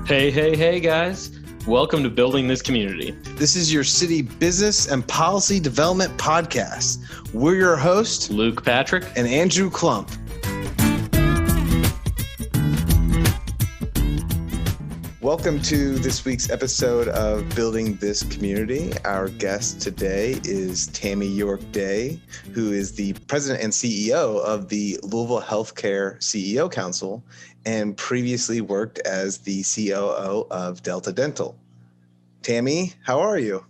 Hey, hey, hey, guys. Welcome to Building This Community. This is your city business and policy development podcast. We're your hosts, Luke Patrick and Andrew Klump. Welcome to this week's episode of Building This Community. Our guest today is Tammy York, who is the president and CEO of the Louisville Healthcare CEO Council and previously worked as the COO of Delta Dental. Tammy, how are you?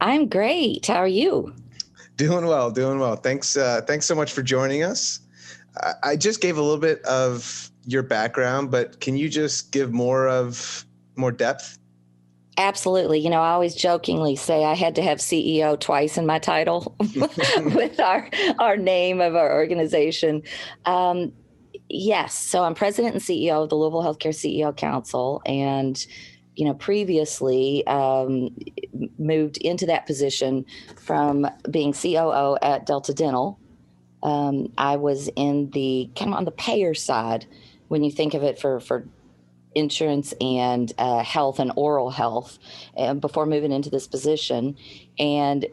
I'm great. How are you? Doing well. Thanks so much for joining us. I just gave a little bit of your background, but can you just give more depth? Absolutely. I always jokingly say I had to have CEO twice in my title with our name of our organization. Yes. So I'm president and CEO of the Louisville Healthcare CEO Council, and previously moved into that position from being COO at Delta Dental. I was in the kind of on the payer side when you think of it for insurance and health and oral health before moving into this position, and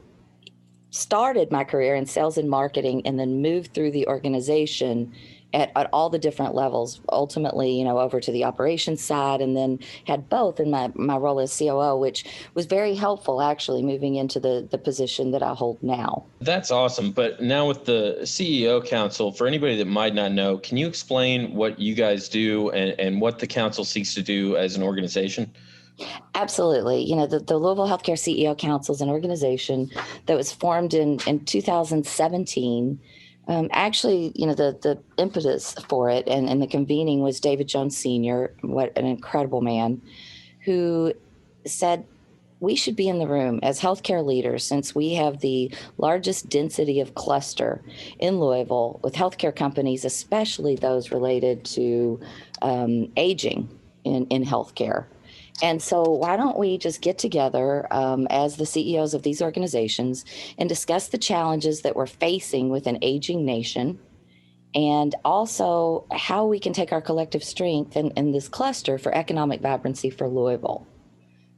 started my career in sales and marketing and then moved through the organization at all the different levels, ultimately, over to the operations side, and then had both in my role as COO, which was very helpful, actually, moving into the position that I hold now. That's awesome. But now with the CEO Council, for anybody that might not know, can you explain what you guys do and what the council seeks to do as an organization? Absolutely. The Louisville Healthcare CEO Council is an organization that was formed in 2017. Actually, the impetus for it and the convening was David Jones Sr., what an incredible man, who said we should be in the room as healthcare leaders, since we have the largest density of cluster in Louisville with healthcare companies, especially those related to aging in healthcare. And so why don't we just get together as the CEOs of these organizations and discuss the challenges that we're facing with an aging nation, and also how we can take our collective strength in this cluster for economic vibrancy for Louisville.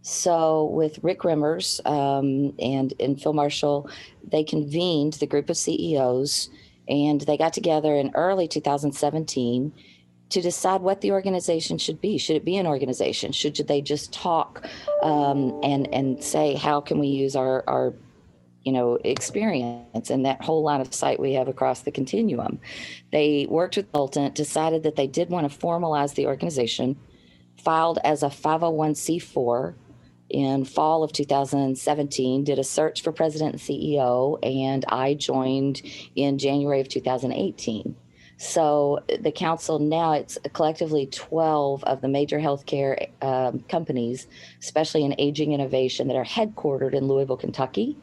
So with Rick Rimmers and Phil Marshall, they convened the group of CEOs, and they got together in early 2017 to decide what the organization should be. Should it be an organization? Should they just talk and say, how can we use our experience and that whole line of sight we have across the continuum? They worked with Bolton, decided that they did want to formalize the organization, filed as a 501c4 in fall of 2017, did a search for president and CEO, and I joined in January of 2018. So the council now, it's collectively 12 of the major healthcare companies, especially in aging innovation, that are headquartered in Louisville, Kentucky.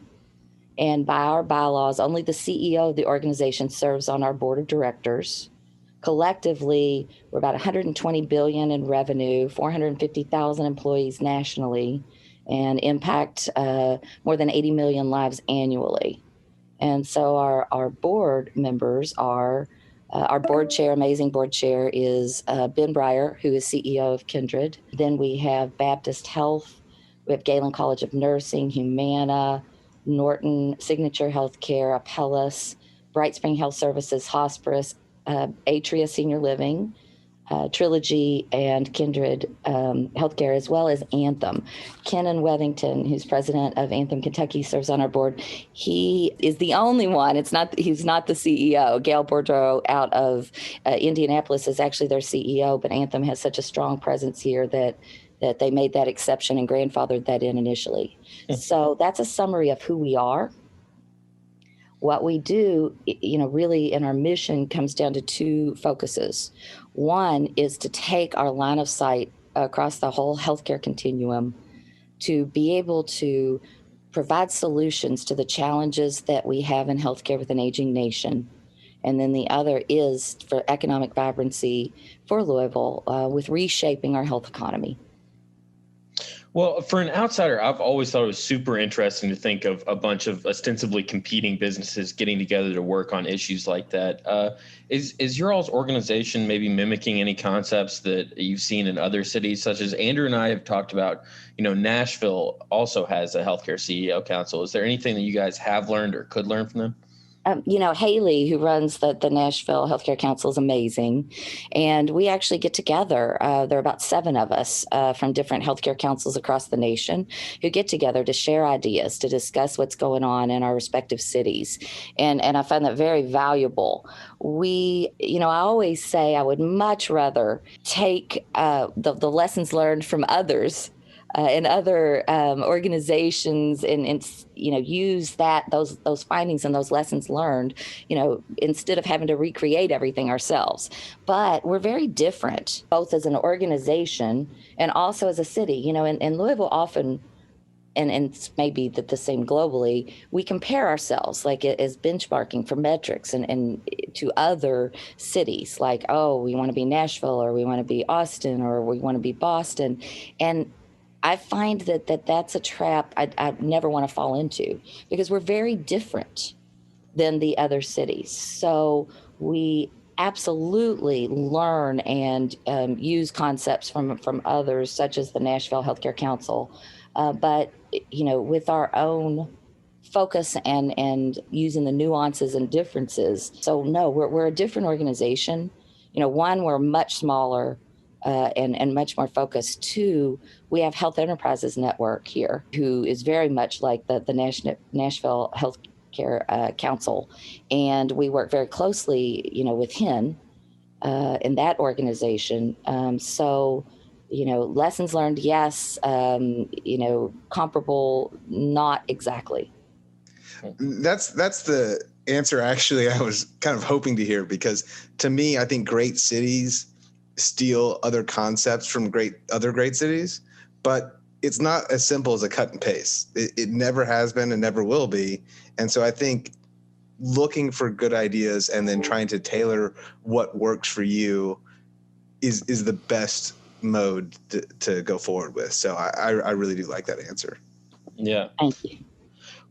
And by our bylaws, only the CEO of the organization serves on our board of directors. Collectively, we're about $120 billion in revenue, 450,000 employees nationally, and impact more than 80 million lives annually. And so our board members are our board chair, amazing board chair, is Ben Breyer, who is CEO of Kindred. Then we have Baptist Health, we have Galen College of Nursing, Humana, Norton, Signature Healthcare, Apellis, Bright Spring Health Services, Hospice, Atria Senior Living, Trilogy, and Kindred Healthcare, as well as Anthem. Kenan Wethington, who's president of Anthem Kentucky, serves on our board. He is the only one. He's not the CEO. Gail Boudreaux out of Indianapolis is actually their CEO, but Anthem has such a strong presence here that they made that exception and grandfathered that in initially. So that's a summary of who we are. What we do, really in our mission comes down to two focuses. One is to take our line of sight across the whole healthcare continuum to be able to provide solutions to the challenges that we have in healthcare with an aging nation. And then the other is for economic vibrancy for Louisville with reshaping our health economy. Well, for an outsider, I've always thought it was super interesting to think of a bunch of ostensibly competing businesses getting together to work on issues like that. Is your all's organization maybe mimicking any concepts that you've seen in other cities, such as Andrew and I have talked about? Nashville also has a healthcare CEO council. Is there anything that you guys have learned or could learn from them? Haley, who runs the Nashville Healthcare Council, is amazing. And we actually get together. There are about 7 of us from different healthcare councils across the nation who get together to share ideas, to discuss what's going on in our respective cities. And I find that very valuable. I always say I would much rather take the lessons learned from others and other organizations and use those findings and those lessons learned, instead of having to recreate everything ourselves. But we're very different, both as an organization and also as a city. In Louisville often, and it's maybe the same globally, we compare ourselves like as benchmarking for metrics and to other cities, like, oh, we want to be Nashville, or we want to be Austin, or we want to be Boston. And I find that's a trap I never want to fall into, because we're very different than the other cities. So we absolutely learn and use concepts from others, such as the Nashville Healthcare Council, but with our own focus and using the nuances and differences. So no, we're a different organization. One, we're much smaller. And much more focused. 2, we have Health Enterprises Network here, who is very much like the Nashville Healthcare Council, and we work very closely, with him in that organization. So, lessons learned, yes. Comparable, not exactly. That's the answer. Actually, I was kind of hoping to hear, because to me, I think great cities steal other concepts from other great cities, but it's not as simple as a cut and paste. It never has been and never will be. And so I think looking for good ideas and then trying to tailor what works for you is the best mode to go forward with. So I really do like that answer. Yeah. Thank you.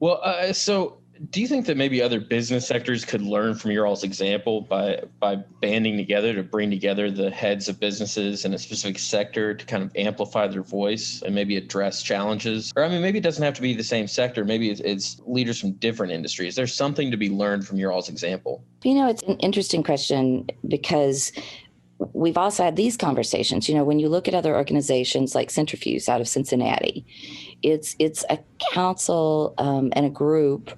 Well, so do you think that maybe other business sectors could learn from your all's example by banding together to bring together the heads of businesses in a specific sector to kind of amplify their voice and maybe address challenges? Or, maybe it doesn't have to be the same sector. Maybe it's leaders from different industries. There's something to be learned from your all's example. It's an interesting question, because we've also had these conversations. When you look at other organizations like Centrifuge out of Cincinnati, it's a council and a group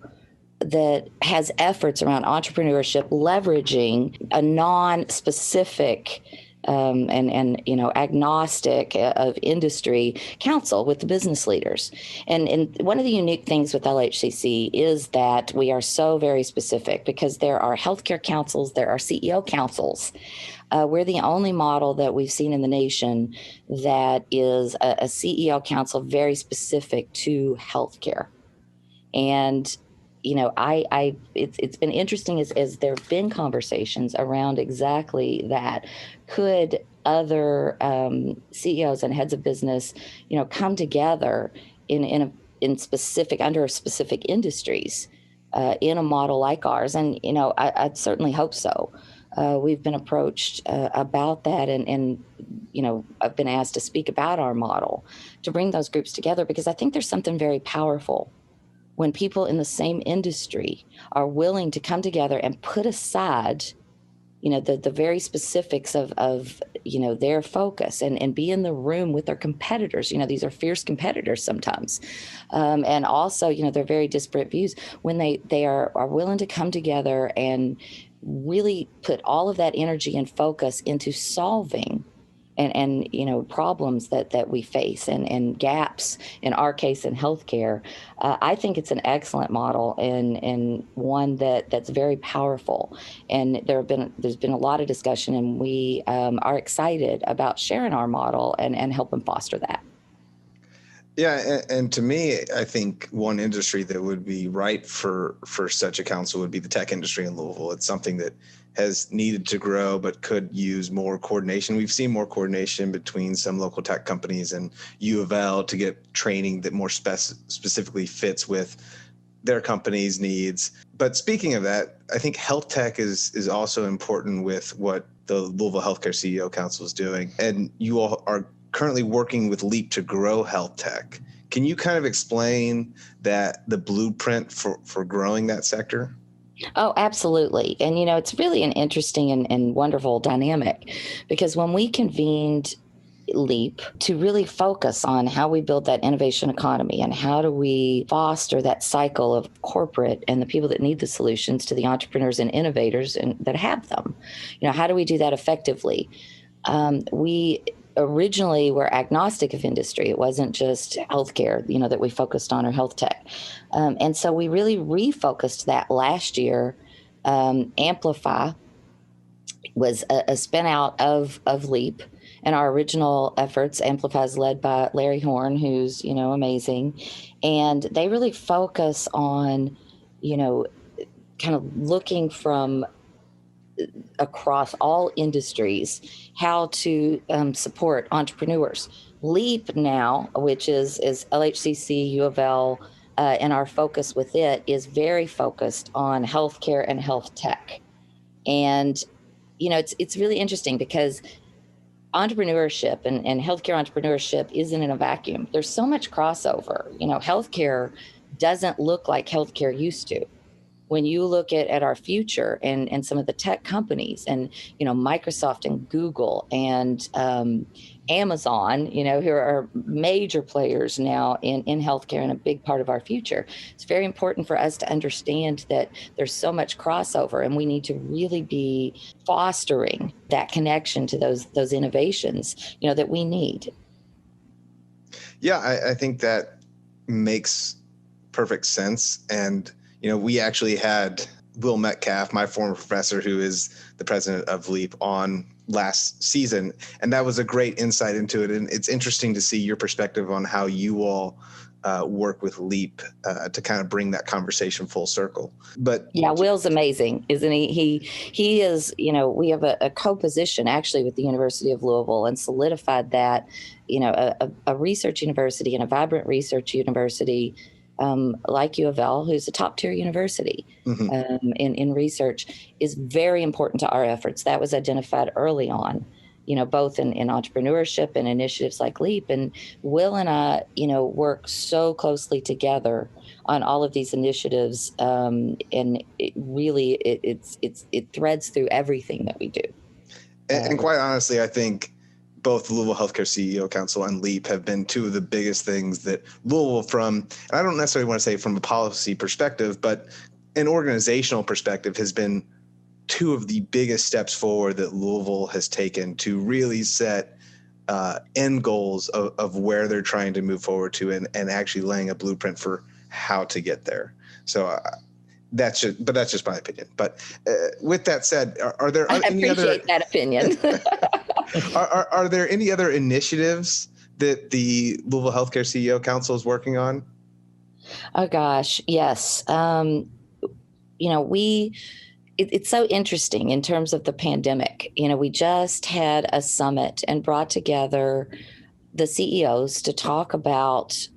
that has efforts around entrepreneurship, leveraging a non-specific and agnostic of industry council with the business leaders. And one of the unique things with LHCC is that we are so very specific, because there are healthcare councils, there are CEO councils. We're the only model that we've seen in the nation that is a CEO council very specific to healthcare. And it's been interesting as there have been conversations around exactly that. Could other CEOs and heads of business, come together in specific under specific industries in a model like ours? And I'd certainly hope so. We've been approached about that, and I've been asked to speak about our model to bring those groups together, because I think there's something very powerful when people in the same industry are willing to come together and put aside, the very specifics of their focus and be in the room with their competitors. These are fierce competitors sometimes. And also, they're very disparate views. When they are willing to come together and really put all of that energy and focus into solving and problems that we face and gaps, in our case in healthcare, I think it's an excellent model and one that's very powerful. And there's been a lot of discussion, and we are excited about sharing our model and helping foster that. Yeah, and to me, I think one industry that would be right for such a council would be the tech industry in Louisville. It's something that has needed to grow, but could use more coordination. We've seen more coordination between some local tech companies and U of L to get training that more specifically fits with their company's needs. But speaking of that, I think health tech is also important with what the Louisville Healthcare CEO Council is doing. And you all are currently working with LEAP to grow health tech. Can you kind of explain the blueprint for growing that sector? Oh, absolutely. And, it's really an interesting and wonderful dynamic because when we convened LEAP to really focus on how we build that innovation economy and how do we foster that cycle of corporate and the people that need the solutions to the entrepreneurs and innovators and that have them, how do we do that effectively? We originally were agnostic of industry. It wasn't just healthcare, that we focused on or health tech. And so we really refocused that last year. Amplify was a spin out of LEAP. And our original efforts, Amplify is led by Larry Horn, who's, amazing. And they really focus on, kind of looking from across all industries, how to support entrepreneurs. LEAP now, which is LHCC, U of L, and our focus with it is very focused on healthcare and health tech. And, it's really interesting because entrepreneurship and healthcare entrepreneurship isn't in a vacuum. There's so much crossover. Healthcare doesn't look like healthcare used to. When you look at our future and some of the tech companies and, Microsoft and Google and Amazon, who are major players now in healthcare and a big part of our future, it's very important for us to understand that there's so much crossover and we need to really be fostering that connection to those innovations, that we need. Yeah, I think that makes perfect sense. And we actually had Will Metcalf, my former professor, who is the president of LEAP, on last season. And that was a great insight into it. And it's interesting to see your perspective on how you all work with LEAP to kind of bring that conversation full circle. But yeah, Will's amazing, isn't he? He is, we have a co-position actually with the University of Louisville and solidified that, a research university and a vibrant research university like U of L, who's a top tier university in research, is very important to our efforts. That was identified early on, both in entrepreneurship and initiatives like LEAP. And Will and I, work so closely together on all of these initiatives. And it really, it threads through everything that we do. And quite honestly, I think both the Louisville Healthcare CEO Council and LEAP have been two of the biggest things that Louisville, and I don't necessarily want to say from a policy perspective, but an organizational perspective, has been two of the biggest steps forward that Louisville has taken to really set end goals of where they're trying to move forward to and actually laying a blueprint for how to get there. So that's just my opinion. But with that said, are there any other? I appreciate that opinion. Are there any other initiatives that the Louisville Healthcare CEO Council is working on? Oh gosh, yes. It's so interesting in terms of the pandemic. We just had a summit and brought together the CEOs to talk about,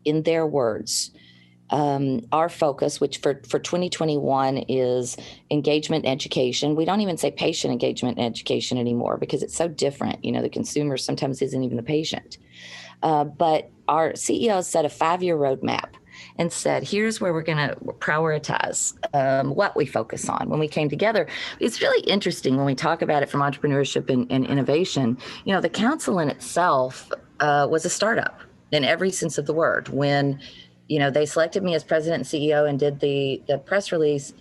in their words, our focus, which for 2021 is engagement and education. We don't even say patient engagement and education anymore because it's so different. The consumer sometimes isn't even the patient. But our CEOs set a 5-year roadmap and said, here's where we're going to prioritize what we focus on. When we came together, it's really interesting when we talk about it from entrepreneurship and innovation. The council in itself was a startup in every sense of the word. When they selected me as president and CEO and did the press release,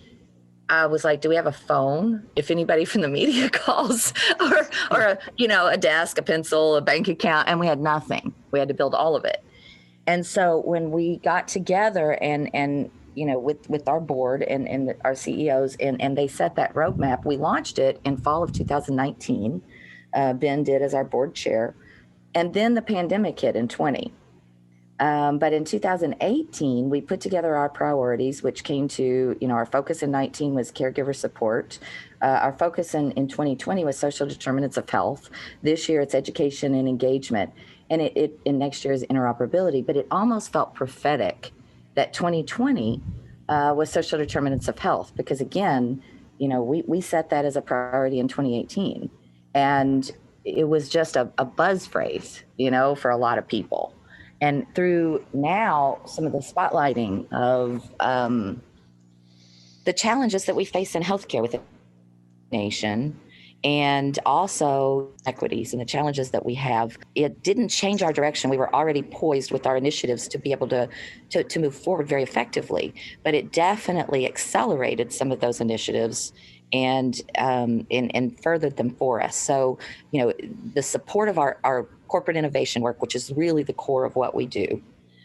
I was like, do we have a phone if anybody from the media calls or a desk, a pencil, a bank account? And we had nothing. We had to build all of it. And so when we got together and with our board and our CEOs and they set that roadmap, we launched it in fall of 2019. Ben did as our board chair. And then the pandemic hit in 20. But in 2018, we put together our priorities, which came to, our focus in 19 was caregiver support. Our focus in 2020 was social determinants of health. This year it's education and engagement. And in next year is interoperability. But it almost felt prophetic that 2020 was social determinants of health, because again, we set that as a priority in 2018. And it was just a buzz phrase, for a lot of people. And through now some of the spotlighting of the challenges that we face in healthcare with the nation, and also equities and the challenges that we have, it didn't change our direction. We were already poised with our initiatives to be able to move forward very effectively, but it definitely accelerated some of those initiatives and furthered them for us. So, the support of our corporate innovation work, which is really the core of what we do,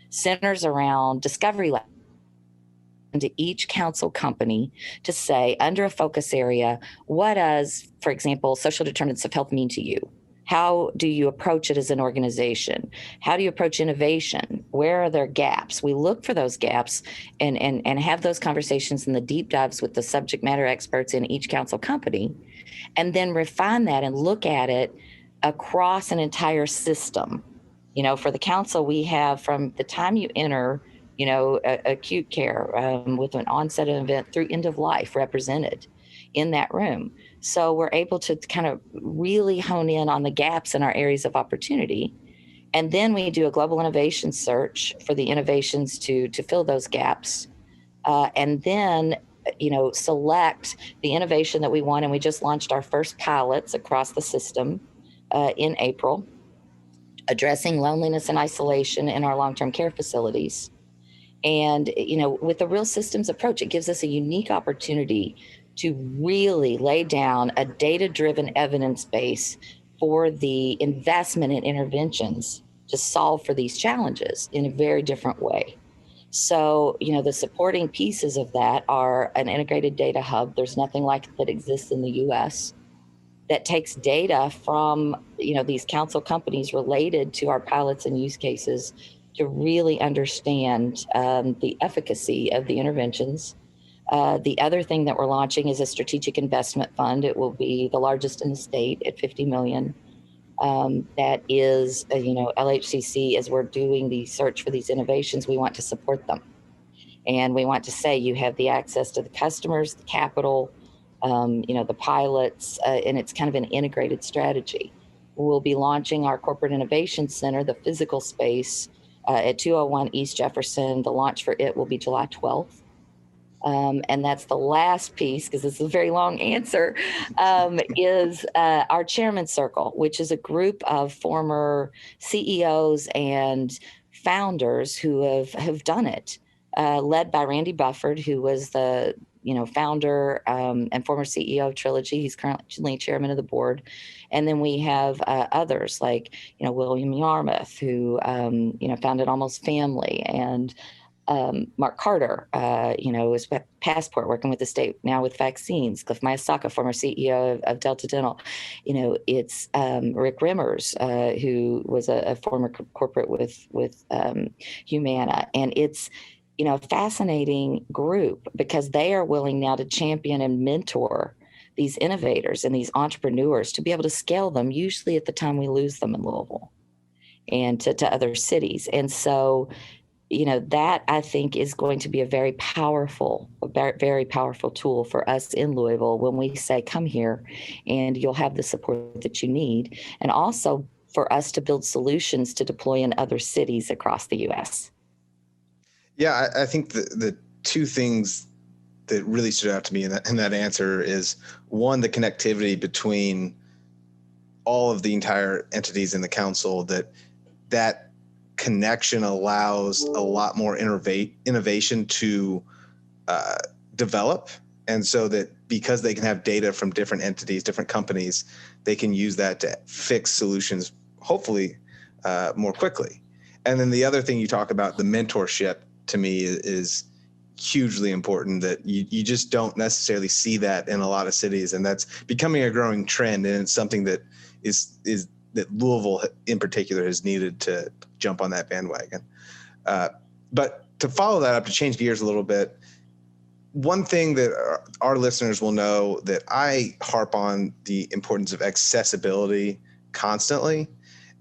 centers around discovery labs to each council company to say, under a focus area, what does, for example, social determinants of health mean to you? How do you approach it as an organization? How do you approach innovation? Where are there gaps? We look for those gaps and have those conversations in the deep dives with the subject matter experts in each council company, and then refine that and look at it across an entire system. For the council, we have from the time you enter, acute care with an onset of an event through end of life represented in that room. So we're able to kind of really hone in on the gaps in our areas of opportunity. And then we do a global innovation search for the innovations to fill those gaps. And then, select the innovation that we want. And we just launched our first pilots across the system in April, addressing loneliness and isolation in our long-term care facilities. And, with a real systems approach, it gives us a unique opportunity to really lay down a data-driven evidence base for the investment in interventions to solve for these challenges in a very different way. So, the supporting pieces of that are an integrated data hub. There's nothing like it that exists in the US that takes data from, these council companies related to our pilots and use cases to really understand the efficacy of the interventions. The other thing that we're launching is a strategic investment fund. It will be the largest in the state at $50 million. That is, LHCC, as we're doing the search for these innovations, we want to support them. And we want to say you have the access to the customers, the capital, the pilots, and it's kind of an integrated strategy. We'll be launching our Corporate Innovation Center, the physical space, at 201 East Jefferson. The launch for it will be July 12th. And that's the last piece, because this is a very long answer, is our Chairman's Circle, which is a group of former CEOs and founders who have done it, led by Randy Bufford, who was the founder and former CEO of Trilogy. He's currently chairman of the board. And then we have others like, William Yarmouth, who, founded Almost Family, and Mark Carter, is Passport, working with the state now with vaccines. Cliff Mayasaka, former CEO of Delta Dental. It's Rick Rimmers, who was a former corporate with Humana. And it's, a fascinating group because they are willing now to champion and mentor these innovators and these entrepreneurs to be able to scale them, usually at the time we lose them in Louisville and to other cities. And so, that I think is going to be a very powerful tool for us in Louisville when we say, come here and you'll have the support that you need. And also for us to build solutions to deploy in other cities across the U.S. Yeah, I think the two things that really stood out to me in that answer is, one, the connectivity between all of the entire entities in the council, that connection allows a lot more innovation to develop. And so that because they can have data from different entities, different companies, they can use that to fix solutions, hopefully more quickly. And then the other thing you talk about, the mentorship, to me is hugely important, that you just don't necessarily see that in a lot of cities. And that's becoming a growing trend. And it's something that is that Louisville in particular has needed to jump on that bandwagon. But to follow that up, to change gears a little bit, one thing that our listeners will know that I harp on the importance of accessibility constantly,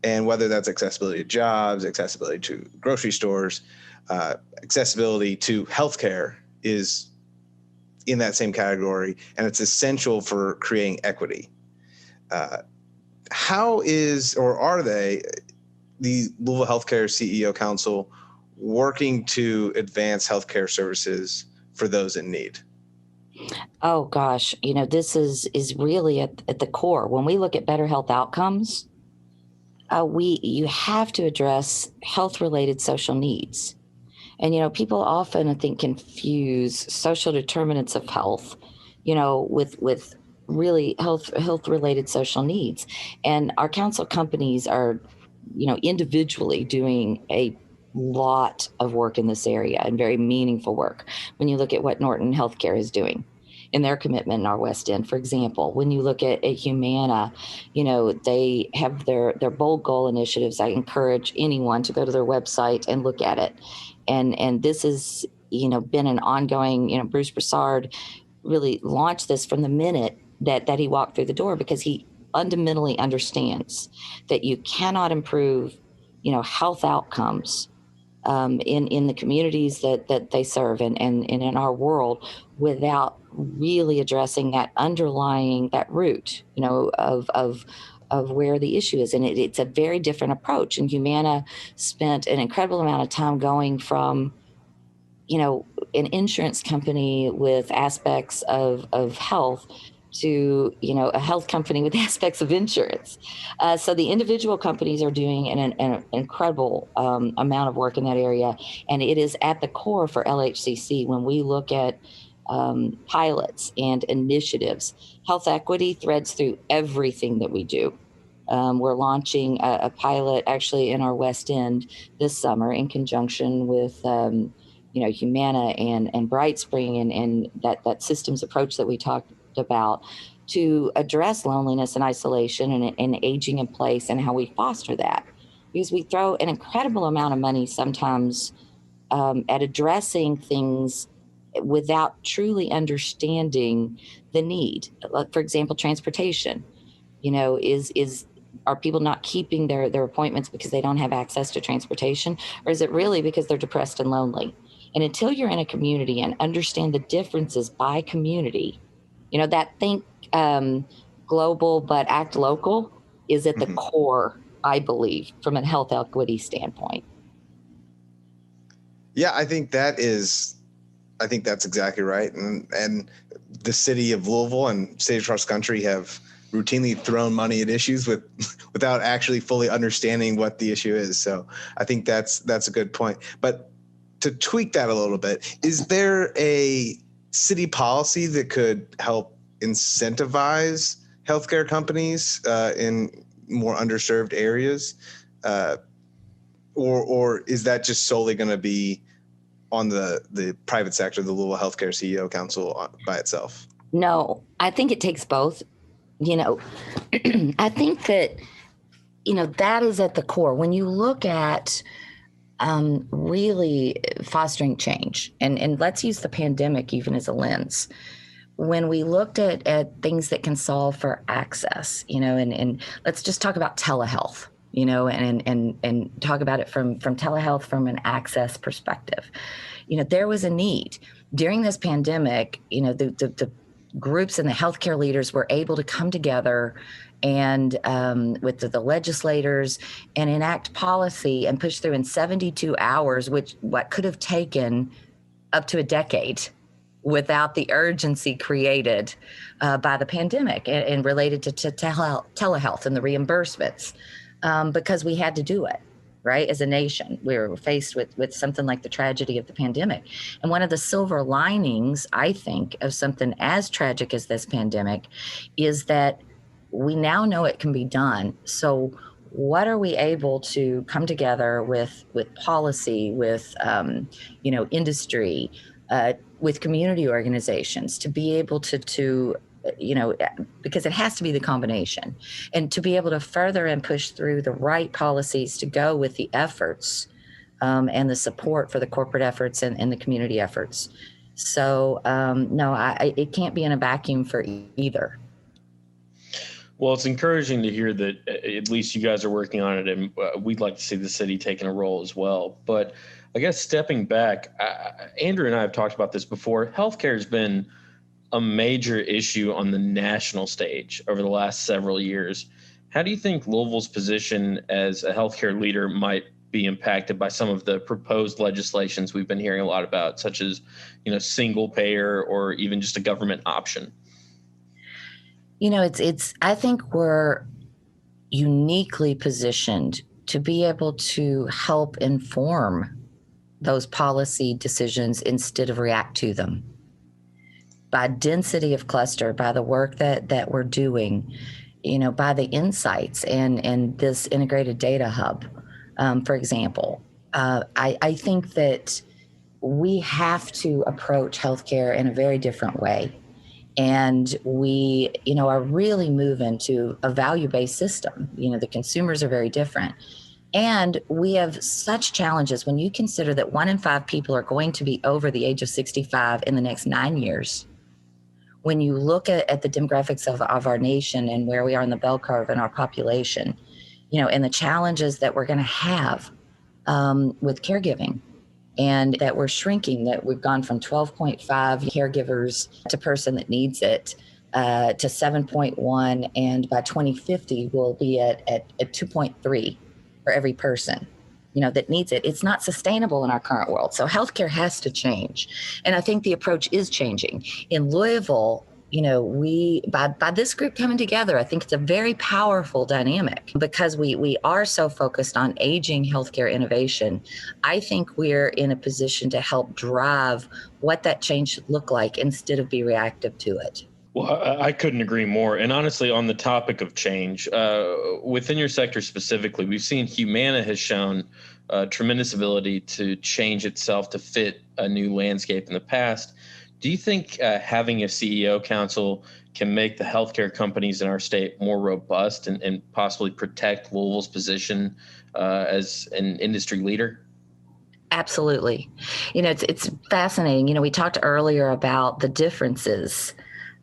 and whether that's accessibility to jobs, accessibility to grocery stores, accessibility to healthcare is in that same category, and it's essential for creating equity. How is, or are they, the Louisville Healthcare CEO Council working to advance healthcare services for those in need? Oh gosh, this is really at the core. When we look at better health outcomes, you have to address health related social needs. And people often, I think, confuse social determinants of health, with really health related social needs. And our council companies are, individually doing a lot of work in this area, and very meaningful work. When you look at what Norton Healthcare is doing in their commitment in our West End, for example, when you look at Humana, they have their bold goal initiatives. I encourage anyone to go to their website and look at it. And this has, been an ongoing, Bruce Broussard really launched this from the minute that he walked through the door, because he fundamentally understands that you cannot improve, health outcomes in the communities that they serve and in our world without really addressing that root, of where the issue is. And it's a very different approach. And Humana spent an incredible amount of time going from, an insurance company with aspects of health to, a health company with aspects of insurance. So the individual companies are doing an incredible amount of work in that area. And it is at the core for LHCC when we look at pilots and initiatives. Health equity threads through everything that we do. We're launching a pilot actually in our West End this summer in conjunction with Humana and BrightSpring and that systems approach that we talked about to address loneliness and isolation and aging in place and how we foster that. Because we throw an incredible amount of money sometimes at addressing things without truly understanding the need. Like, for example, transportation. Are people not keeping their appointments because they don't have access to transportation? Or is it really because they're depressed and lonely? And until you're in a community and understand the differences by community, that think global but act local is at the core, I believe, from a health equity standpoint. Yeah, I think that's exactly right. And the city of Louisville and cities across the country have routinely thrown money at issues without actually fully understanding what the issue is. So I think that's a good point. But to tweak that a little bit, is there a city policy that could help incentivize healthcare companies in more underserved areas? Or is that just solely going to be on the private sector, the Louisville Healthcare CEO Council by itself? No, I think it takes both. I think that, that is at the core. When you look at really fostering change, and let's use the pandemic even as a lens. When we looked at things that can solve for access, and let's just talk about telehealth, and talk about it from telehealth from an access perspective. There was a need during this pandemic. The groups and the healthcare leaders were able to come together and with the legislators and enact policy and push through in 72 hours, what could have taken up to a decade without the urgency created by the pandemic and related to telehealth and the reimbursements, because we had to do it. Right? As a nation, we were faced with something like the tragedy of the pandemic. And one of the silver linings, I think, of something as tragic as this pandemic is that we now know it can be done. So what are we able to come together with policy, with, industry, with community organizations to be able to because it has to be the combination, and to be able to further and push through the right policies to go with the efforts and the support for the corporate efforts and the community efforts. So no, it can't be in a vacuum for either. Well, it's encouraging to hear that at least you guys are working on it, and we'd like to see the city taking a role as well. But I guess stepping back, Andrew and I have talked about this before. Healthcare has been a major issue on the national stage over the last several years. How do you think Louisville's position as a healthcare leader might be impacted by some of the proposed legislations we've been hearing a lot about, such as, single payer or even just a government option? I think we're uniquely positioned to be able to help inform those policy decisions instead of react to them. By density of cluster, by the work that we're doing, by the insights and this integrated data hub, for example, I think that we have to approach healthcare in a very different way. And we, are really moving to a value-based system. The consumers are very different. And we have such challenges when you consider that 1 in 5 people are going to be over the age of 65 in the next 9 years. When you look at the demographics of our nation and where we are in the bell curve in our population, and the challenges that we're going to have with caregiving, and that we're shrinking, that we've gone from 12.5 caregivers to person that needs it to 7.1. And by 2050, we'll be at 2.3 for every person, that needs it. It's not sustainable in our current world. So healthcare has to change. And I think the approach is changing. In Louisville, we, by this group coming together, I think it's a very powerful dynamic because we are so focused on aging healthcare innovation. I think we're in a position to help drive what that change should look like instead of be reactive to it. Well, I couldn't agree more. And honestly, on the topic of change, within your sector specifically, we've seen Humana has shown tremendous ability to change itself to fit a new landscape in the past. Do you think having a CEO council can make the healthcare companies in our state more robust and possibly protect Louisville's position as an industry leader? Absolutely. It's fascinating. We talked earlier about the differences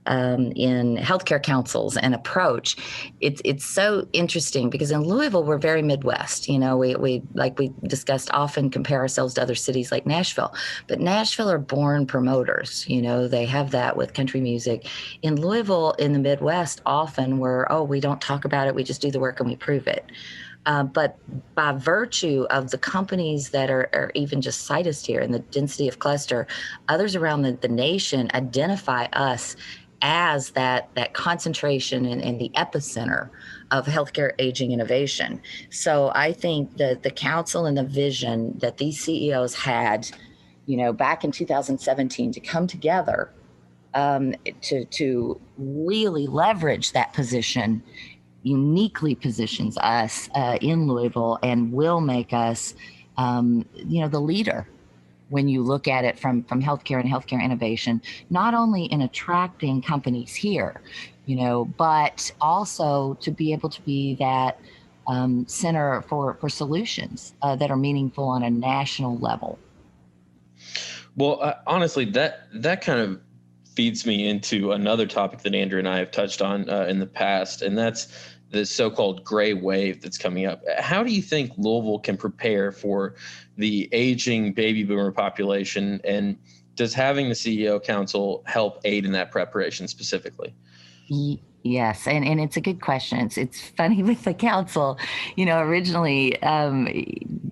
in healthcare councils and approach. It's so interesting because in Louisville, we're very Midwest. We like we discussed often compare ourselves to other cities like Nashville, but Nashville are born promoters. They have that with country music. In Louisville, in the Midwest, often we don't talk about it. We just do the work and we prove it. But by virtue of the companies that are even just situs here and the density of cluster, others around the nation identify us as that concentration and the epicenter of healthcare aging innovation. So I think that the council and the vision that these CEOs had, back in 2017 to come together to really leverage that position uniquely positions us in Louisville and will make us, the leader when you look at it from healthcare and healthcare innovation, not only in attracting companies here, but also to be able to be that center for solutions that are meaningful on a national level. Well, honestly, that kind of feeds me into another topic that Andrew and I have touched on in the past, and that's the so-called gray wave that's coming up. How do you think Louisville can prepare for the aging baby boomer population, and does having the CEO Council help aid in that preparation specifically? Yes, and it's a good question. It's funny with the council, originally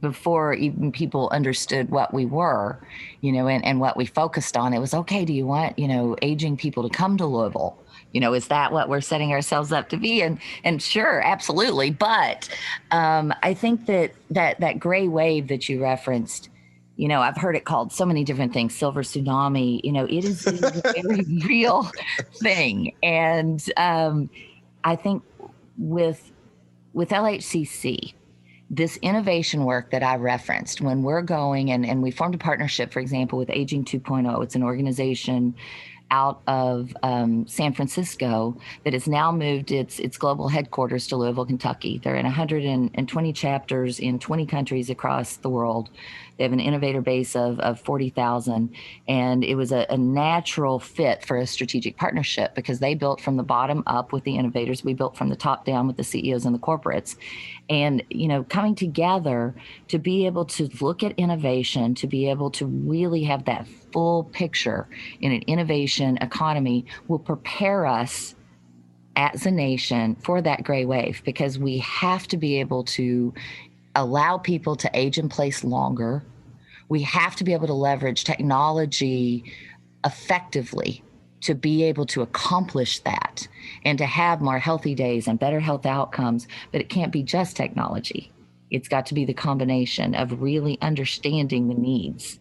before even people understood what we were, and what we focused on, it was, okay, do you want, aging people to come to Louisville? Is that what we're setting ourselves up to be? And sure, absolutely. But I think that gray wave that you referenced, I've heard it called so many different things, silver tsunami, it is a very real thing. And I think with LHCC, this innovation work that I referenced, when we're going and we formed a partnership, for example, with Aging 2.0, it's an organization out of San Francisco that has now moved its global headquarters to Louisville, Kentucky. They're in 120 chapters in 20 countries across the world. They have an innovator base of 40,000. And it was a natural fit for a strategic partnership because they built from the bottom up with the innovators. We built from the top down with the CEOs and the corporates. And, coming together to be able to look at innovation, to be able to really have that full picture in an innovation economy will prepare us as a nation for that gray wave, because we have to be able to allow people to age in place longer. We have to be able to leverage technology effectively to be able to accomplish that and to have more healthy days and better health outcomes. But it can't be just technology. It's got to be the combination of really understanding the needs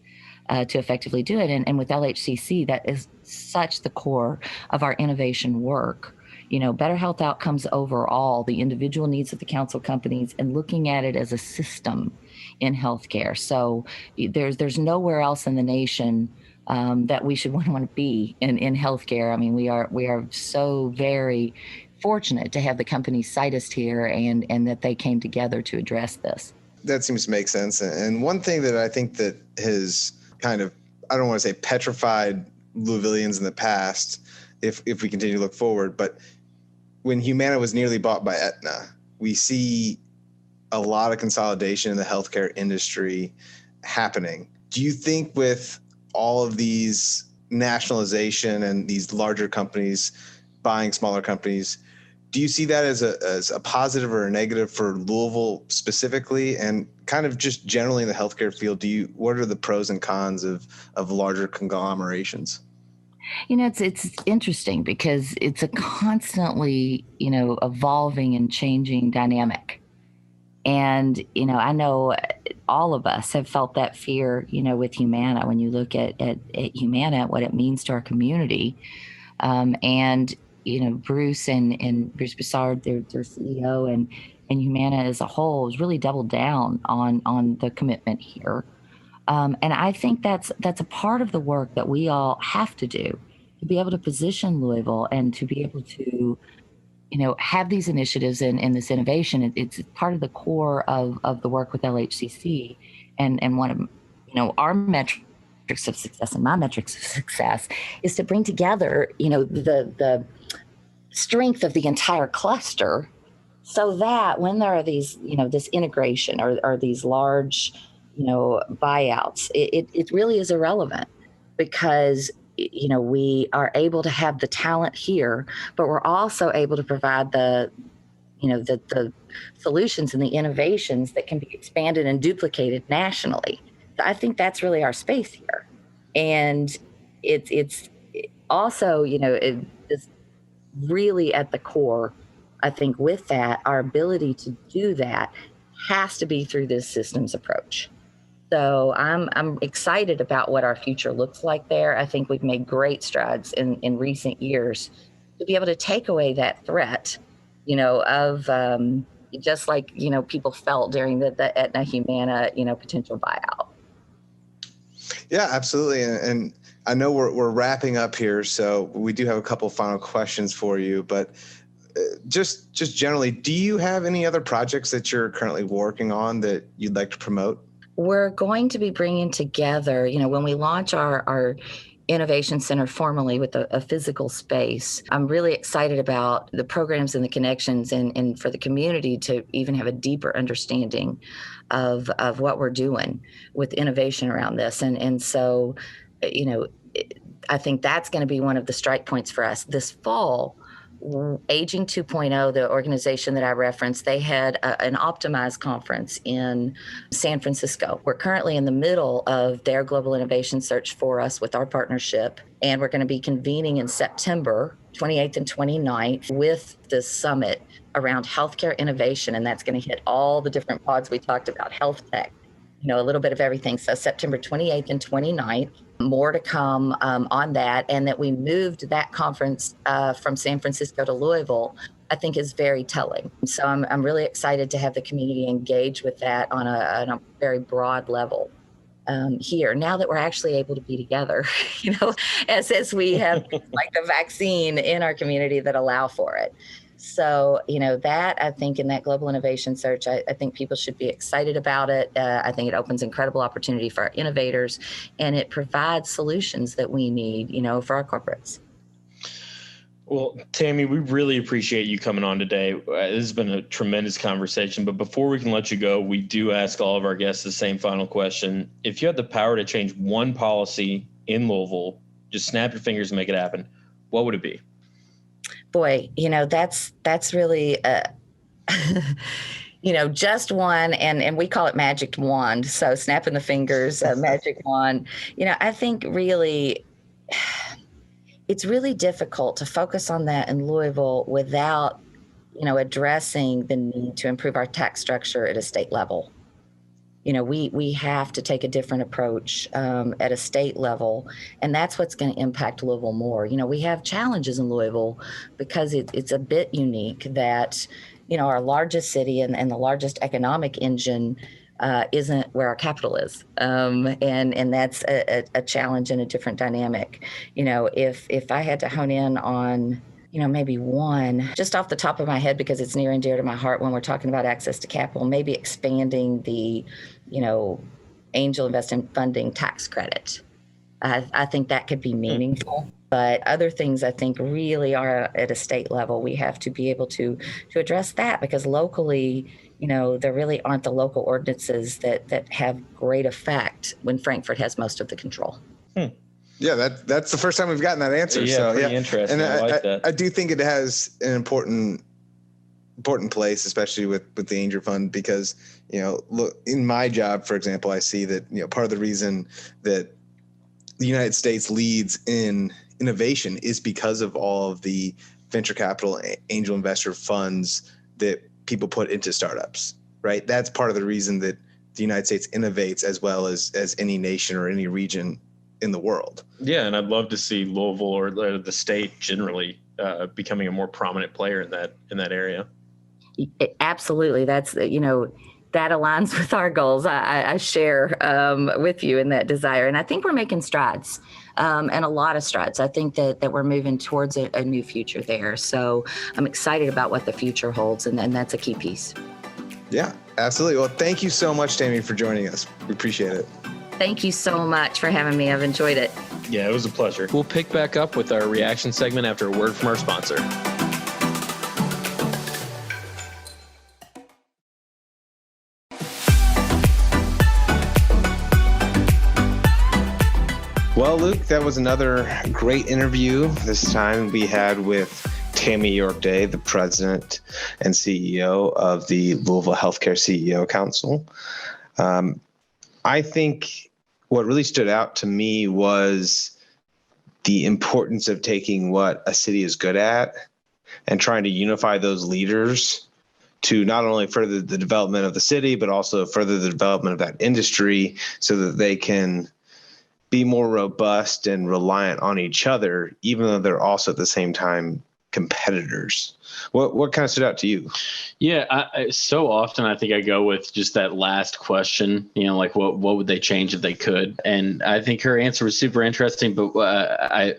to effectively do it. And with LHCC, that is such the core of our innovation work. Better health outcomes overall, the individual needs of the council companies, and looking at it as a system in healthcare. So there's nowhere else in the nation that we should want to be in healthcare. I mean, we are so very fortunate to have the company cite us here and that they came together to address this. That seems to make sense. And one thing that I think that has kind of, I don't want to say petrified Louisvillians in the past, if we continue to look forward, but when Humana was nearly bought by Aetna, we see a lot of consolidation in the healthcare industry happening. Do you think with all of these nationalization and these larger companies buying smaller companies, do you see that as a positive or a negative for Louisville specifically, and kind of just generally in the healthcare field? What are the pros and cons of larger conglomerations? It's interesting because it's a constantly, evolving and changing dynamic. And, I know all of us have felt that fear, with Humana, when you look at Humana, what it means to our community. And Bruce and Bruce Broussard, their CEO, and Humana as a whole has really doubled down on the commitment here. And I think that's a part of the work that we all have to do to be able to position Louisville and to be able to, have these initiatives and this innovation. It's part of the core of the work with LHCC, and one of, our metrics of success and my metrics of success is to bring together, the strength of the entire cluster, so that when there are these, this integration or these large, buyouts, it really is irrelevant, because we are able to have the talent here, but we're also able to provide the solutions and the innovations that can be expanded and duplicated nationally. I think that's really our space here. And it's also, it's really at the core. I think with that, our ability to do that has to be through this systems approach. So I'm excited about what our future looks like there. I think we've made great strides in recent years to be able to take away that threat, of just like, people felt during the Aetna Humana, potential buyout. Yeah, absolutely. And I know we're wrapping up here, so we do have a couple final questions for you, but just generally, do you have any other projects that you're currently working on that you'd like to promote? We're going to be bringing together, when we launch our Innovation Center formally with a physical space, I'm really excited about the programs and the connections and for the community to even have a deeper understanding of what we're doing with innovation around this. And so, I think that's going to be one of the strike points for us this fall. Aging 2.0, the organization that I referenced, they had an optimized conference in San Francisco. We're currently in the middle of their global innovation search for us with our partnership, and we're going to be convening in September 28th and 29th with this summit around healthcare innovation, and that's going to hit all the different pods we talked about, health tech, a little bit of everything. So September 28th and 29th, more to come on that. And that we moved that conference from San Francisco to Louisville, I think is very telling. So I'm really excited to have the community engage with that on a very broad level. here now that we're actually able to be together, as we have like the vaccine in our community that allow for it. So, that I think in that global innovation search, I think people should be excited about it. I think it opens incredible opportunity for our innovators, and it provides solutions that we need, for our corporates. Well, Tammy, we really appreciate you coming on today. This has been a tremendous conversation, but before we can let you go, we do ask all of our guests the same final question. If you had the power to change one policy in Louisville, just snap your fingers and make it happen, what would it be? Boy, that's really, just one, and we call it magic wand. So snapping the fingers, magic wand. I think really, it's really difficult to focus on that in Louisville without, addressing the need to improve our tax structure at a state level. We have to take a different approach at a state level, and that's what's going to impact Louisville more. We have challenges in Louisville because it's a bit unique that, our largest city and the largest economic engine isn't where our capital is. And that's a challenge and a different dynamic. If I had to hone in on, maybe one just off the top of my head, because it's near and dear to my heart when we're talking about access to capital, maybe expanding the, angel investment funding tax credit. I think that could be meaningful. But other things I think really are at a state level. We have to be able to address that, because locally, there really aren't the local ordinances that have great effect when Frankfurt has most of the control. Yeah, that's the first time we've gotten that answer. Yeah, pretty interesting. And I like that. I do think it has an important place, especially with the Angel Fund, because, look, in my job, for example, I see that, part of the reason that the United States leads in innovation is because of all of the venture capital angel investor funds that people put into startups, right? That's part of the reason that the United States innovates as well as any nation or any region in the world. Yeah, and I'd love to see Louisville or the state generally becoming a more prominent player in that area. Absolutely. That's, that aligns with our goals. I share with you in that desire. And I think we're making strides, and a lot of strides. I think that we're moving towards a new future there. So I'm excited about what the future holds, and that's a key piece. Yeah, absolutely. Well, thank you so much, Tammy, for joining us. We appreciate it. Thank you so much for having me. I've enjoyed it. Yeah, it was a pleasure. We'll pick back up with our reaction segment after a word from our sponsor. Well, Luke, that was another great interview. This time we had with Tammy York, the president and CEO of the Louisville Healthcare CEO Council. I think what really stood out to me was the importance of taking what a city is good at and trying to unify those leaders to not only further the development of the city, but also further the development of that industry so that they can be more robust and reliant on each other, even though they're also at the same time competitors. What kind of stood out to you? Yeah, so often I think I go with just that last question, like what would they change if they could? And I think her answer was super interesting, but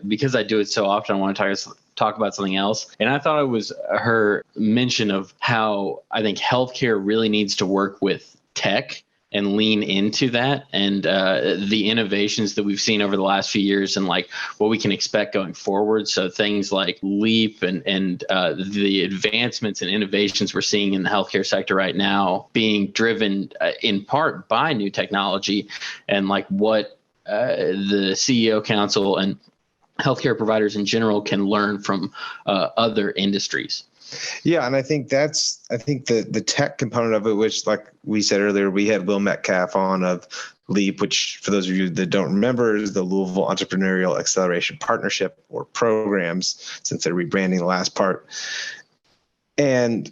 because I do it so often, I want to talk about something else. And I thought it was her mention of how I think healthcare really needs to work with tech and lean into that and the innovations that we've seen over the last few years and like what we can expect going forward. So things like LEAP and the advancements and innovations we're seeing in the healthcare sector right now being driven in part by new technology and like what the CEO Council and healthcare providers in general can learn from other industries. Yeah, and I think the tech component of it, which like we said earlier, we had Will Metcalf on of LEAP, which for those of you that don't remember is the Louisville Entrepreneurial Acceleration Partnership or programs, since they're rebranding the last part. And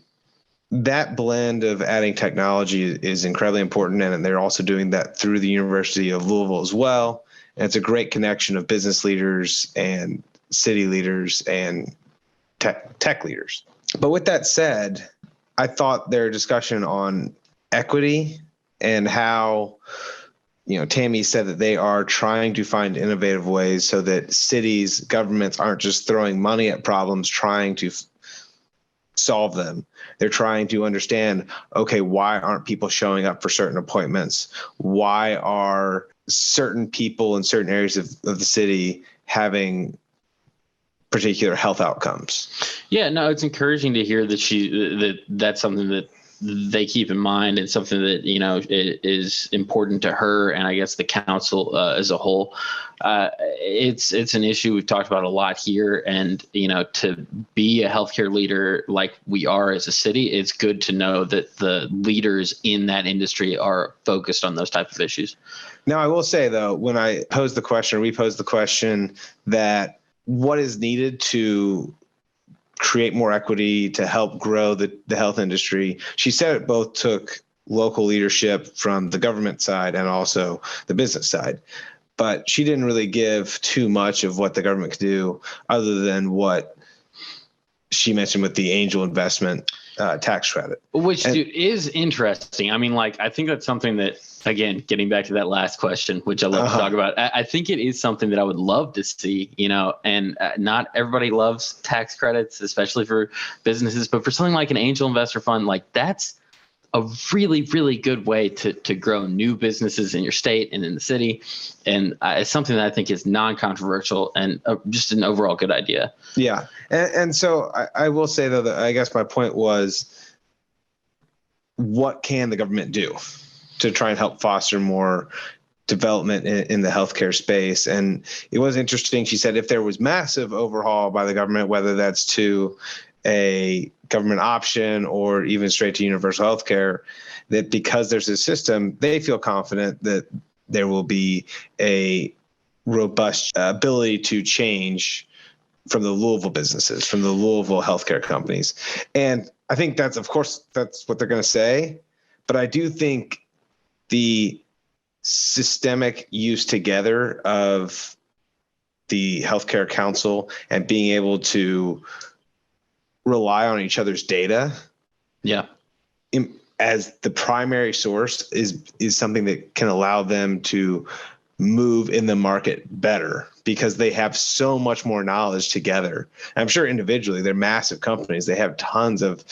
that blend of adding technology is incredibly important, and they're also doing that through the University of Louisville as well. And it's a great connection of business leaders and city leaders and tech leaders. But with that said, I thought their discussion on equity and how Tammy said that they are trying to find innovative ways so that cities, governments aren't just throwing money at problems, trying to solve them. They're trying to understand, okay, why aren't people showing up for certain appointments? Why are certain people in certain areas of the city having particular health outcomes? Yeah, no, it's encouraging to hear that that's something that they keep in mind and something that, is important to her and I guess the council as a whole. It's an issue we've talked about a lot here. And, to be a healthcare leader like we are as a city, it's good to know that the leaders in that industry are focused on those type of issues. Now, I will say, though, when I we posed the question that what is needed to create more equity to help grow the health industry, she said it both took local leadership from the government side and also the business side. But she didn't really give too much of what the government could do other than what she mentioned with the angel investment tax credit. Which is interesting. I mean, I think that's something that, again, getting back to that last question, which I love to talk about, I think it is something that I would love to see, and not everybody loves tax credits, especially for businesses, but for something like an angel investor fund, that's a really, really good way to grow new businesses in your state and in the city. And it's something that I think is non-controversial and just an overall good idea. Yeah. And so I will say, though, that I guess my point was, what can the government do to try and help foster more development in the healthcare space? And it was interesting. She said if there was massive overhaul by the government, whether that's to a government option or even straight to universal healthcare, that because there's a system, they feel confident that there will be a robust ability to change from the Louisville businesses, from the Louisville healthcare companies. And I think that's what they're going to say. But I do think the systemic use together of the Healthcare Council and being able to rely on each other's data, as the primary source is something that can allow them to move in the market better because they have so much more knowledge together. I'm sure individually they're massive companies. They have tons of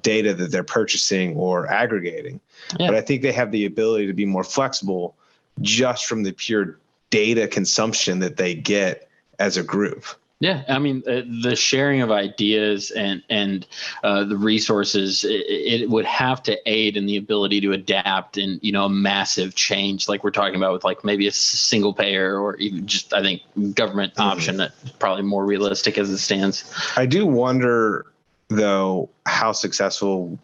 data that they're purchasing or aggregating. Yeah. But I think they have the ability to be more flexible just from the pure data consumption that they get as a group. Yeah, I mean, the sharing of ideas and the resources, it would have to aid in the ability to adapt in, a massive change like we're talking about with maybe a single payer or even just, I think, government option that's probably more realistic as it stands. I do wonder, though, how successful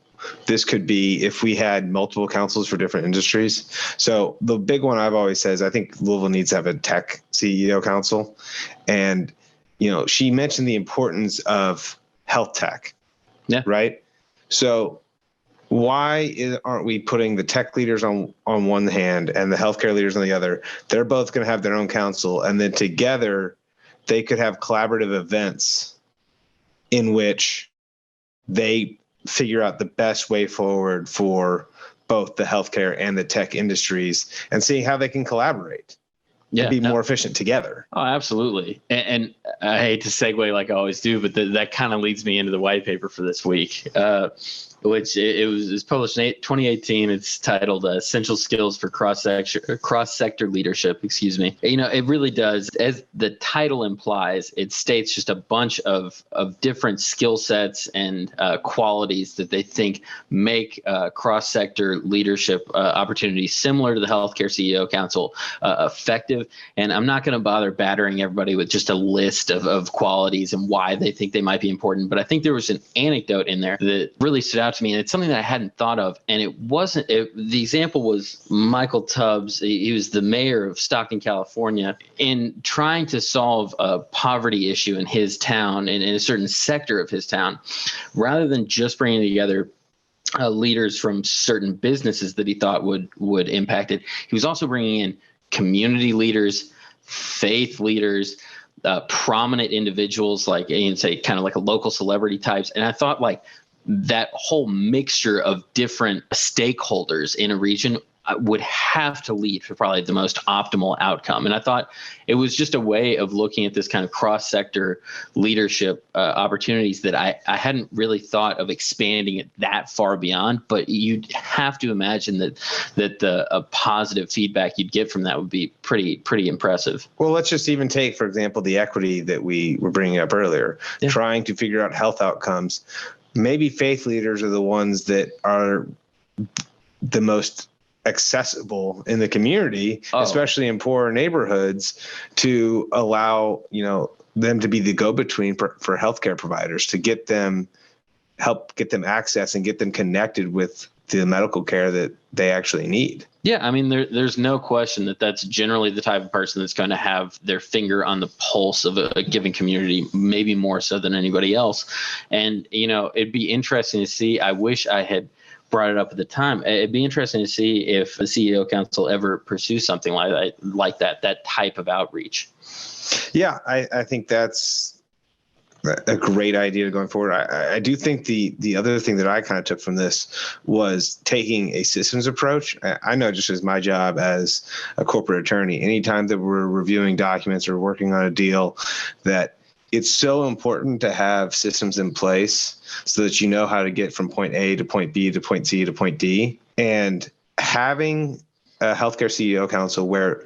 this could be if we had multiple councils for different industries. So the big one I've always said is I think Louisville needs to have a tech CEO council. And she mentioned the importance of health tech, right? So why aren't we putting the tech leaders on one hand and the healthcare leaders on the other? They're both going to have their own council, and then together they could have collaborative events in which they figure out the best way forward for both the healthcare and the tech industries and see how they can collaborate. Be more efficient together. Oh, absolutely. And I hate to segue like I always do, but that kind of leads me into the white paper for this week, which it was published in 2018. It's titled Essential Skills for Cross-Sector Leadership, It really does, as the title implies, it states just a bunch of different skill sets and qualities that they think make cross-sector leadership opportunities similar to the Healthcare CEO Council effective. And I'm not going to bother battering everybody with just a list of qualities and why they think they might be important. But I think there was an anecdote in there that really stood out to me. And it's something that I hadn't thought of. And the example was Michael Tubbs. He was the mayor of Stockton, California, in trying to solve a poverty issue in his town and in a certain sector of his town, rather than just bringing together leaders from certain businesses that he thought would impact it. He was also bringing in community leaders, faith leaders, prominent individuals, say kind of like a local celebrity types. And I thought that whole mixture of different stakeholders in a region, would have to lead to probably the most optimal outcome. And I thought it was just a way of looking at this kind of cross-sector leadership opportunities that I hadn't really thought of expanding it that far beyond. But you'd have to imagine that the positive feedback you'd get from that would be pretty impressive. Well, let's just even take, for example, the equity that we were bringing up earlier, trying to figure out health outcomes. Maybe faith leaders are the ones that are the most accessible in the community, especially in poorer neighborhoods, to allow, them to be the go-between for healthcare providers, to help get them access and get them connected with the medical care that they actually need. Yeah, I mean, there's no question that that's generally the type of person that's going to have their finger on the pulse of a given community, maybe more so than anybody else. And, it'd be interesting to see. I wish I had brought it up at the time. It'd be interesting to see if the CEO Council ever pursues something like that type of outreach. Yeah, I think that's a great idea going forward. I do think the other thing that I kind of took from this was taking a systems approach. I know just as my job as a corporate attorney, anytime that we're reviewing documents or working on a deal, that it's so important to have systems in place so that you know how to get from point A to point B to point C to point D. And having a healthcare CEO council where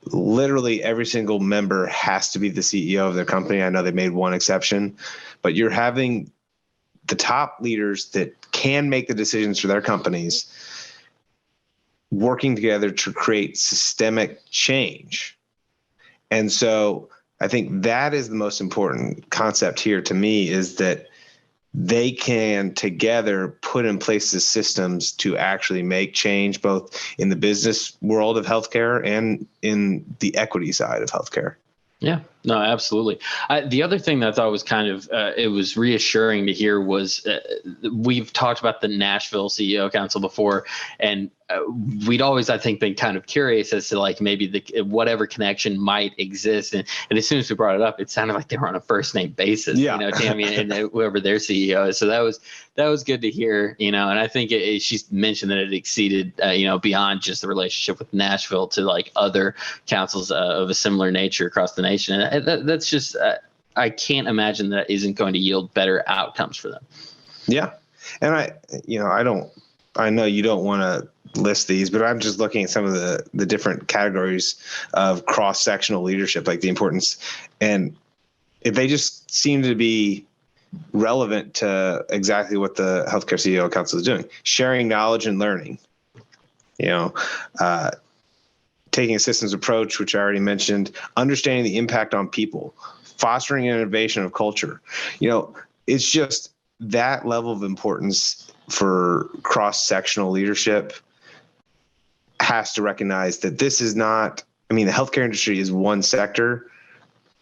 literally every single member has to be the CEO of their company. I know they made one exception, but you're having the top leaders that can make the decisions for their companies working together to create systemic change. And so I think that is the most important concept here to me, is that they can together put in place the systems to actually make change, both in the business world of healthcare and in the equity side of healthcare. Yeah, no, absolutely. The other thing that I thought was kind of, it was reassuring to hear was we've talked about the Nashville CEO Council before, and we'd always, I think, been kind of curious as to like maybe whatever connection might exist. And as soon as we brought it up, it sounded like they were on a first name basis, Tammy and whoever their CEO is. So that was good to hear, and I think she's mentioned that it exceeded, beyond just the relationship with Nashville to like other councils of a similar nature across the nation. And that's just, I can't imagine that isn't going to yield better outcomes for them. Yeah. And I know you don't want to list these, but I'm just looking at some of the different categories of cross-sectional leadership, like the importance. And if they just seem to be relevant to exactly what the Healthcare CEO Council is doing, sharing knowledge and learning, taking a systems approach, which I already mentioned, understanding the impact on people, fostering innovation of culture. It's just that level of importance for cross-sectional leadership has to recognize that this is not, the healthcare industry is one sector,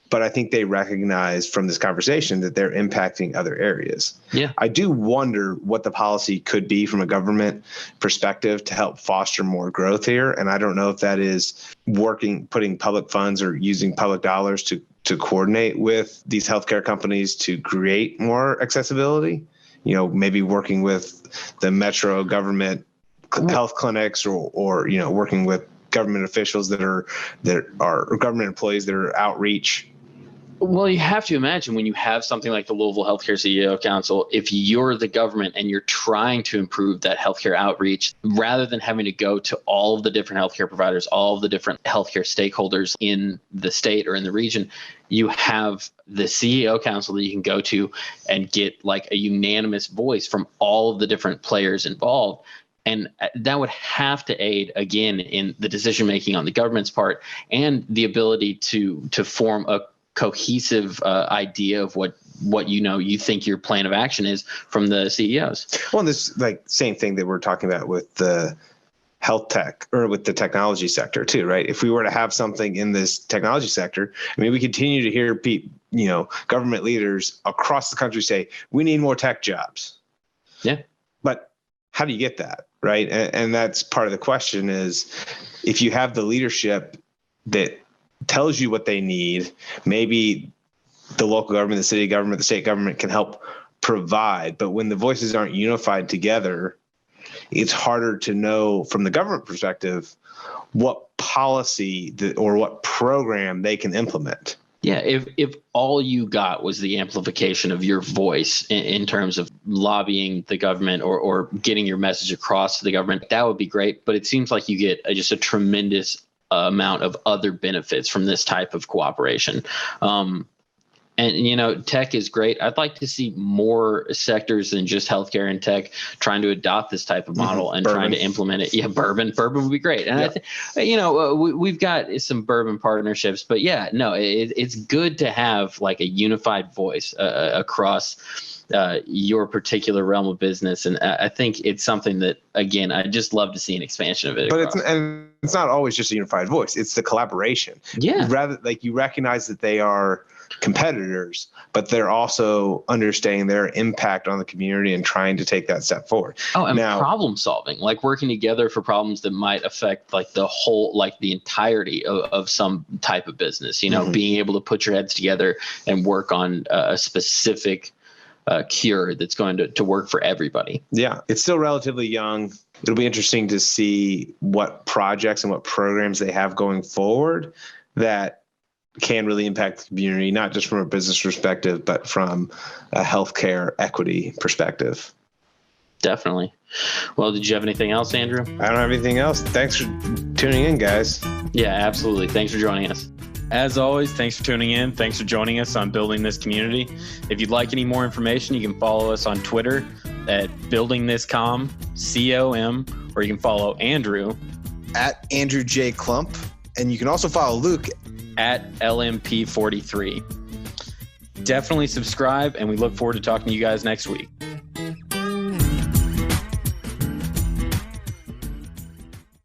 but I think they recognize from this conversation that they're impacting other areas. Yeah. I do wonder what the policy could be from a government perspective to help foster more growth here. And I don't know if that is putting public funds or using public dollars to coordinate with these healthcare companies to create more accessibility. Maybe working with the metro government health clinics or working with government officials that are government employees that are outreach. Well, you have to imagine when you have something like the Louisville Healthcare CEO Council, if you're the government and you're trying to improve that healthcare outreach, rather than having to go to all of the different healthcare providers, all of the different healthcare stakeholders in the state or in the region, you have the CEO Council that you can go to and get like a unanimous voice from all of the different players involved. And that would have to aid, again, in the decision-making on the government's part and the ability to form a cohesive idea of what you think your plan of action is from the CEOs. Well, this same thing that we're talking about with the health tech or with the technology sector too, right? If we were to have something in this technology sector, we continue to hear government leaders across the country say, we need more tech jobs. Yeah. But how do you get that, right? And that's part of the question is, if you have the leadership that tells you what they need, maybe the local government, the city government, the state government can help provide. But when the voices aren't unified together, it's harder to know from the government perspective what policy or what program they can implement. Yeah, if all you got was the amplification of your voice in terms of lobbying the government or getting your message across to the government, that would be great. But it seems like you get just a tremendous amount of other benefits from this type of cooperation. And, tech is great. I'd like to see more sectors than just healthcare and tech trying to adopt this type of model and trying to implement it. Yeah, bourbon would be great. And we've got some bourbon partnerships, but it's good to have like a unified voice across your particular realm of business. And I think it's something that, again, I just love to see an expansion of it. But it's not always just a unified voice. It's the collaboration. Yeah. You recognize that they are competitors, but they're also understanding their impact on the community and trying to take that step forward. Oh, and problem solving, like working together for problems that might affect like the whole, like the entirety of some type of business, being able to put your heads together and work on a specific cure that's going to work for everybody. Yeah, it's still relatively young. It'll be interesting to see what projects and what programs they have going forward that can really impact the community, not just from a business perspective, but from a healthcare equity perspective. Definitely. Well, did you have anything else, Andrew? I don't have anything else. Thanks for tuning in, guys. Yeah, absolutely. Thanks for joining us. As always, thanks for tuning in. Thanks for joining us on Building This Community. If you'd like any more information, you can follow us on Twitter at BuildingThisCom, COM, or you can follow Andrew at Andrew J. Klump. And you can also follow Luke at LMP43. Definitely subscribe, and we look forward to talking to you guys next week.